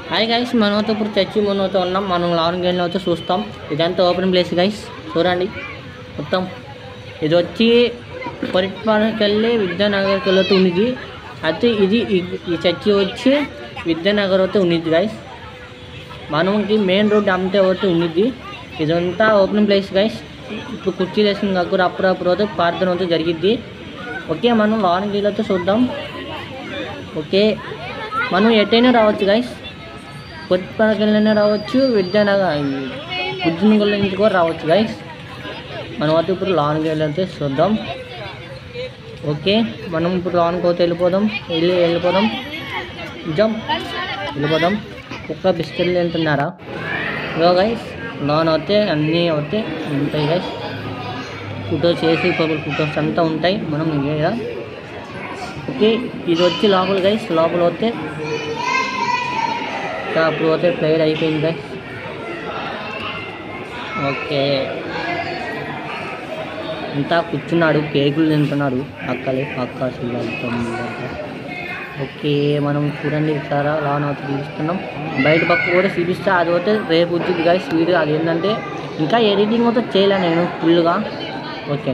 Hi guys, మనతో ఇప్పుడు church మనతో ఉన్నాం. మనం లాంగ్ గేమ్లో వచ్చి చూస్తాం. ఇదంతా ఓపెన్ ప్లేస్ గైస్, చూడండి మొత్తం. ఇది వచ్చి పరిపాలనకి వెళ్ళి విద్యానగర్కి వెళ్తూ ఉన్నది. అయితే ఇది ఈ చర్చి వచ్చి విద్యానగర్ అయితే ఉన్నది గైస్. మనకి మెయిన్ రోడ్ అంతే అయితే ఉన్నది. ఇదంతా ఓపెన్ ప్లేస్ గైస్. ఇప్పుడు కుర్చీలు వేసిన దగ్గర అప్పుడప్పుడు అయితే ప్రార్థన అయితే జరిగిద్ది. ఓకే, మనం లాంగ్ గేమ్లో అయితే చూద్దాం. ఓకే, మనం ఎటైనా రావచ్చు గైస్. కొత్తపల్లికైనా రావచ్చు, విద్యానగర్ బుజ్జినగర్ నుంచి కూడా రావచ్చు గైస్. మనం అయితే ఇప్పుడు లాంగ్ అయితే చూద్దాం. ఓకే, మనం ఇప్పుడు లాంగ్ పోతే వెళ్ళిపోదాం. వెళ్ళిపోదాం. కుక్క బిస్కెట్లు వెళ్తున్నారా? ఇగో గైస్, లాన్ అయితే అన్నీ అయితే ఉంటాయి గైస్. ఫొటోస్ చేసి ఫొటోస్ అంతా ఉంటాయి. మనం ఇక ఓకే, ఇది వచ్చి లోపల గైస్. లోపల వస్తే అప్పుడు పోతే ప్లేయర్ అయిపోయింది గైస్. ఓకే, అంతా కూర్చున్నాడు, కేకులు తింటున్నాడు అక్క శిల్లాలతో. ఓకే, మనం చూడండి సారా లాన్ అవుతుంది చూపిస్తున్నాం. బయట పక్క కూడా చూపిస్తా. అది పోతే రేపు వచ్చింది గైస్ వీడియో. అది ఏంటంటే ఇంకా ఎడిటింగ్ అయితే చేయలే నేను ఫుల్గా. ఓకే.